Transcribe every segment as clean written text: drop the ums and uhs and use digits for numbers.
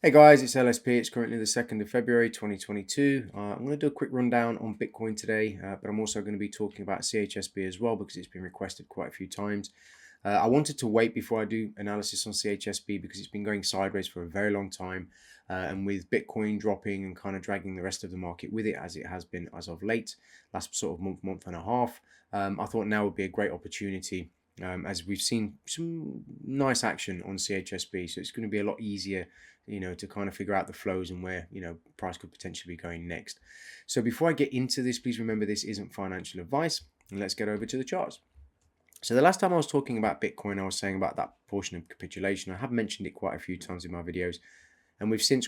Hey guys, it's LSP. It's currently the 2nd of February 2022. I'm going to do a quick rundown on Bitcoin today, but I'm also going to be talking about CHSB as well because it's been requested quite a few times. I wanted to wait before I do analysis on CHSB because it's been going sideways for a very long time. And with Bitcoin dropping and kind of dragging the rest of the market with it, as it has been as of late, last sort of month and a half, I thought now would be a great opportunity as we've seen some nice action on CHSB. So it's going to be a lot easier to kind of figure out the flows and where, price could potentially be going next. So before I get into this, please remember this isn't financial advice, and let's get over to the charts. So the last time I was talking about Bitcoin, I was saying about that portion of capitulation. I have mentioned it quite a few times in my videos, and we've since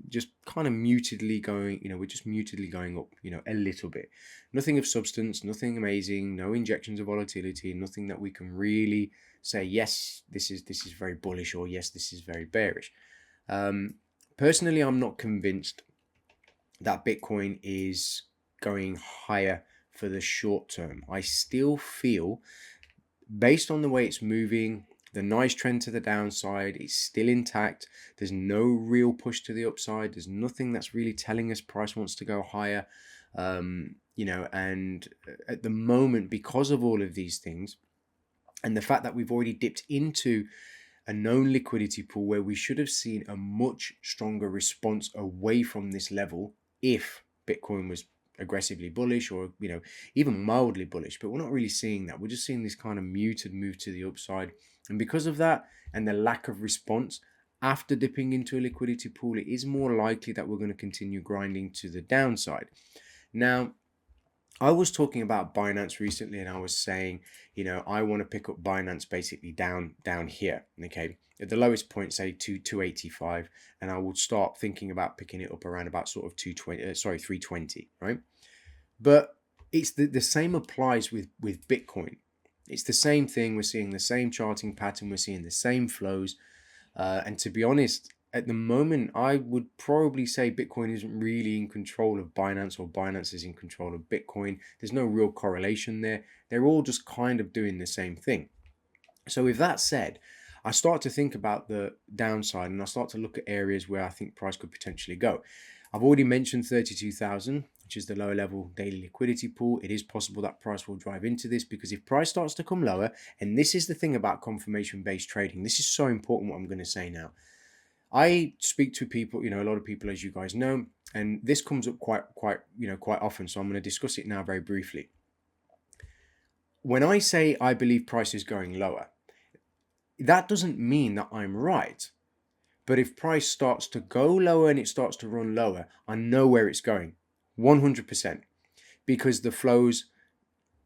just kind of mutedly going, we're just mutedly going up, a little bit. Nothing of substance, nothing amazing, no injections of volatility, nothing that we can really say, yes, this is very bullish, or yes, this is very bearish. Personally, I'm not convinced that Bitcoin is going higher for the short term. I still feel, based on the way it's moving, the nice trend to the downside, it's still intact. There's no real push to the upside. There's nothing that's really telling us price wants to go higher. And at the moment, because of all of these things, and the fact that we've already dipped into a known liquidity pool where we should have seen a much stronger response away from this level if Bitcoin was aggressively bullish or even mildly bullish, but we're not really seeing that. We're just seeing this kind of muted move to the upside, and because of that and the lack of response after dipping into a liquidity pool, it is more likely that we're going to continue grinding to the downside. Now, I was talking about Binance recently, and I was saying, I want to pick up Binance basically down here, okay, at the lowest point, say 285, and I would start thinking about picking it up around about sort of 320, right? But it's the same applies with Bitcoin. It's the same thing. We're seeing the same charting pattern. We're seeing the same flows, and to be honest, at the moment, I would probably say Bitcoin isn't really in control of Binance, or Binance is in control of Bitcoin. There's no real correlation there. They're all just kind of doing the same thing. So with that said, I start to think about the downside, and I start to look at areas where I think price could potentially go. I've already mentioned 32,000, which is the lower level daily liquidity pool. It is possible that price will drive into this, because if price starts to come lower, and this is the thing about confirmation-based trading, this is so important what I'm going to say now. I speak to people, a lot of people, as you guys know, and this comes up quite often. So I'm going to discuss it now very briefly. When I say I believe price is going lower, that doesn't mean that I'm right. But if price starts to go lower and it starts to run lower, I know where it's going, 100%, because the flows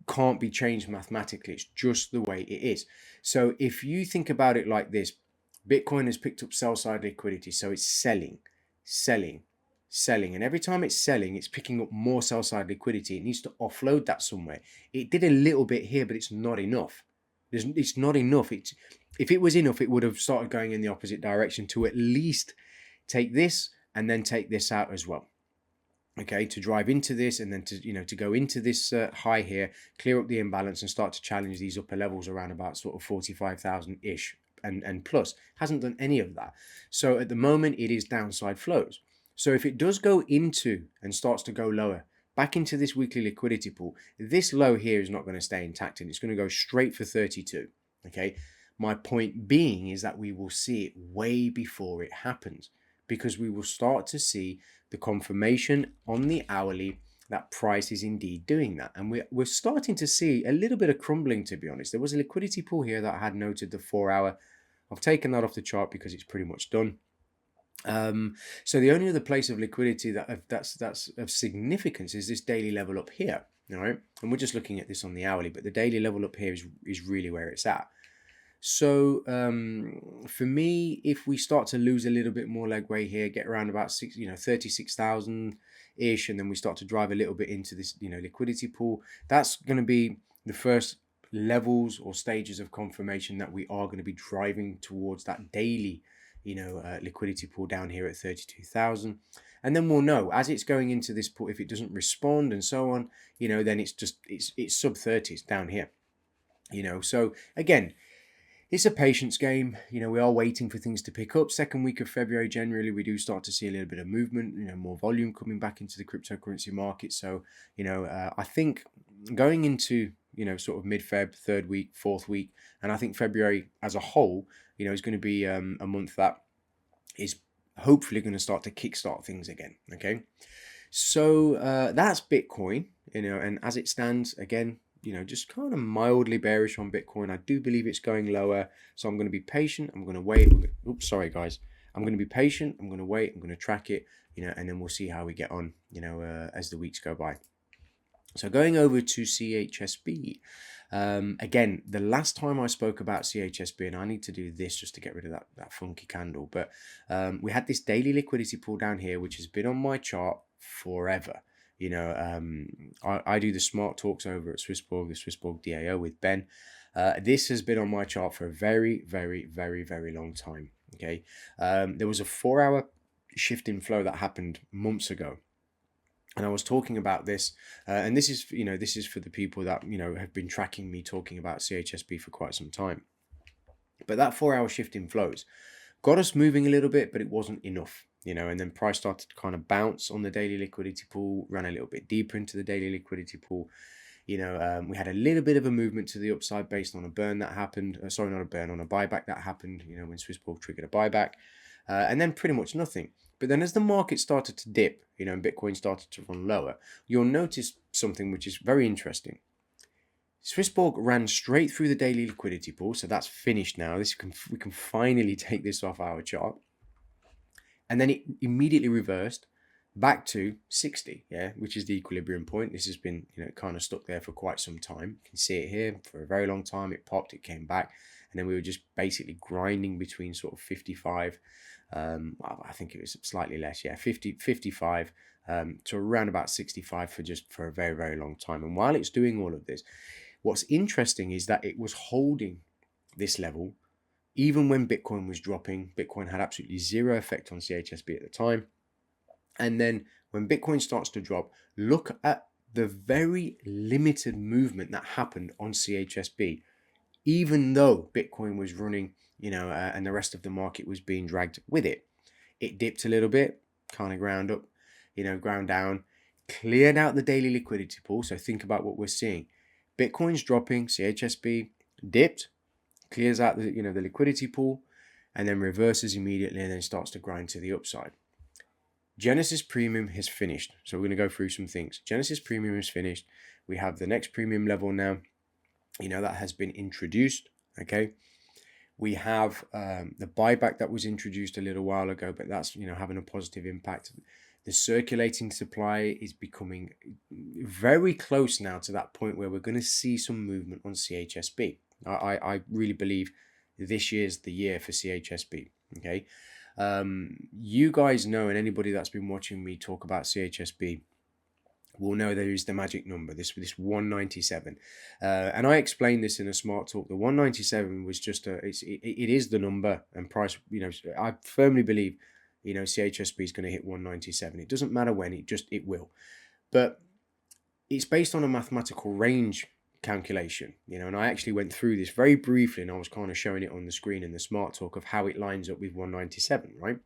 can't be changed mathematically. It's just the way it is. So if you think about it like this, Bitcoin has picked up sell-side liquidity, so it's selling. And every time it's selling, it's picking up more sell-side liquidity. It needs to offload that somewhere. It did a little bit here, but it's not enough. It's not enough. If it was enough, it would have started going in the opposite direction to at least take this and then take this out as well. Okay, to drive into this and then to go into this high here, clear up the imbalance and start to challenge these upper levels around about sort of 45,000-ish. And plus, hasn't done any of that. So at the moment, it is downside flows. So if it does go into and starts to go lower, back into this weekly liquidity pool, this low here is not going to stay intact, and it's going to go straight for 32. Okay, my point being is that we will see it way before it happens, because we will start to see the confirmation on the hourly that price is indeed doing that. And we're starting to see a little bit of crumbling, to be honest. There was a liquidity pool here that I had noted, the 4-hour. I've taken that off the chart because it's pretty much done. So the only other place of liquidity that's of significance is this daily level up here. All right, and we're just looking at this on the hourly, but the daily level up here is really where it's at. So for me, if we start to lose a little bit more legway here, get around about 36,000 ish, and then we start to drive a little bit into this liquidity pool, that's going to be the first levels or stages of confirmation that we are going to be driving towards that daily liquidity pool down here at 32,000. And then we'll know as it's going into this put, if it doesn't respond and so on, then it's sub 30s down here, So again, it's a patience game. We are waiting for things to pick up. Second week of February, generally, we do start to see a little bit of movement, more volume coming back into the cryptocurrency market. So, I think going into, sort of mid-Feb, third week, fourth week, and I think February as a whole, is going to be a month that is hopefully going to start to kickstart things again. Okay. So that's Bitcoin, and as it stands, again, just kind of mildly bearish on Bitcoin. I do believe it's going lower. So I'm going to be patient. I'm going to wait. Oops, sorry, guys. I'm going to be patient. I'm going to wait. I'm going to track it, and then we'll see how we get on, as the weeks go by. So going over to CHSB, again, the last time I spoke about CHSB, and I need to do this just to get rid of that funky candle, but we had this daily liquidity pool down here, which has been on my chart forever. I do the smart talks over at Swissborg, the Swissborg DAO with Ben. This has been on my chart for a very, very, very, very long time. Okay. There was a 4-hour shift in flow that happened months ago. And I was talking about this, and this is for the people that, have been tracking me talking about CHSB for quite some time. But that 4-hour shift in flows got us moving a little bit, but it wasn't enough. And then price started to kind of bounce on the daily liquidity pool, ran a little bit deeper into the daily liquidity pool. We had a little bit of a movement to the upside based on a burn that happened. Sorry, not a burn, on a buyback that happened, when Swissborg triggered a buyback. And then pretty much nothing. But then as the market started to dip, and Bitcoin started to run lower, you'll notice something which is very interesting. Swissborg ran straight through the daily liquidity pool, so that's finished now. We can finally take this off our chart. And then it immediately reversed back to 60, which is the equilibrium point. This has been, kind of stuck there for quite some time. You can see it here for a very long time. It popped, it came back, and then we were just basically grinding between sort of 55, I think it was slightly less, 55 to around about 65 for a very, very long time. And while it's doing all of this, what's interesting is that it was holding this level even when Bitcoin was dropping. Bitcoin had absolutely zero effect on CHSB at the time. And then when Bitcoin starts to drop, look at the very limited movement that happened on CHSB, even though Bitcoin was running, and the rest of the market was being dragged with it. It dipped a little bit, kind of ground up, ground down, cleared out the daily liquidity pool. So think about what we're seeing. Bitcoin's dropping, CHSB dipped, clears out the liquidity pool, and then reverses immediately and then starts to grind to the upside. Genesis Premium has finished. So we're going to go through some things. Genesis Premium is finished. We have the next premium level now, that has been introduced. Okay. We have the buyback that was introduced a little while ago, but that's, having a positive impact. The circulating supply is becoming very close now to that point where we're going to see some movement on CHSB. I really believe this year's the year for CHSB. Okay. You guys know, and anybody that's been watching me talk about CHSB will know there is the magic number, this 197. And I explained this in a smart talk. The 197 was just it is the number, and price, I firmly believe, CHSB is going to hit 197. It doesn't matter when, it will. But it's based on a mathematical range calculation, and I actually went through this very briefly, and I was kind of showing it on the screen in the smart talk of how it lines up with 197, right?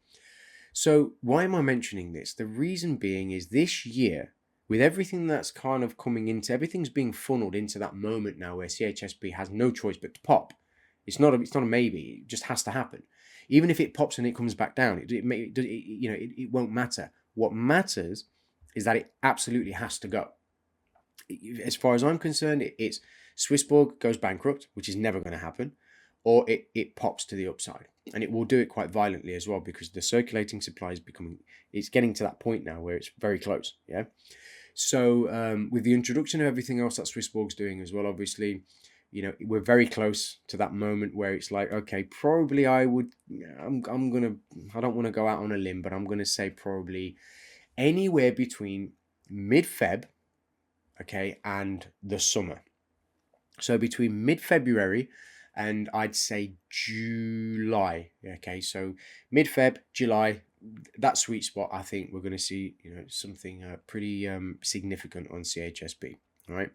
So why am I mentioning this? The reason being is this year, with everything that's kind of coming into, everything's being funneled into that moment now where CHSB has no choice but to pop. It's not a maybe. It just has to happen. Even if it pops and it comes back down, it won't matter. What matters is that it absolutely has to go. As far as I'm concerned, it's Swissborg goes bankrupt, which is never going to happen, or it pops to the upside, and it will do it quite violently as well, because the circulating supply it's getting to that point now where it's very close. So with the introduction of everything else that Swissborg's doing as well, obviously, we're very close to that moment where it's like, okay, probably I don't want to go out on a limb, but I'm going to say probably anywhere between mid-Feb, okay, and the summer. So between mid-February and I'd say July, okay, so mid-Feb, July, that sweet spot, I think we're going to see, something pretty significant on CHSB. All right.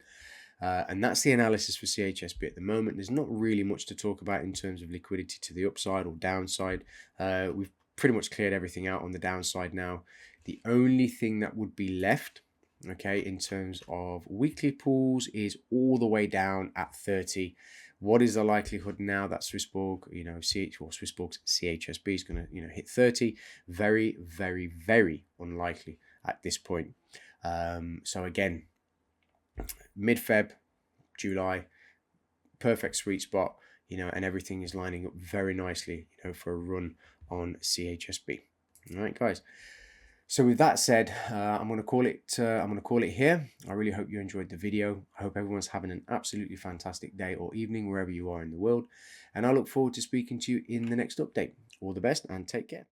And that's the analysis for CHSB at the moment. There's not really much to talk about in terms of liquidity to the upside or downside. We've pretty much cleared everything out on the downside now. The only thing that would be left, okay, in terms of weekly pools is all the way down at 30. What is the likelihood now that Swissborg, Swissborg's CHSB is going to, hit 30? Very, very, very unlikely at this point. So again, mid-Feb, July, perfect sweet spot, and everything is lining up very nicely, for a run on CHSB. All right, guys. So with that said, I'm going to call it here. I really hope you enjoyed the video. I hope everyone's having an absolutely fantastic day or evening wherever you are in the world. And I look forward to speaking to you in the next update. All the best and take care.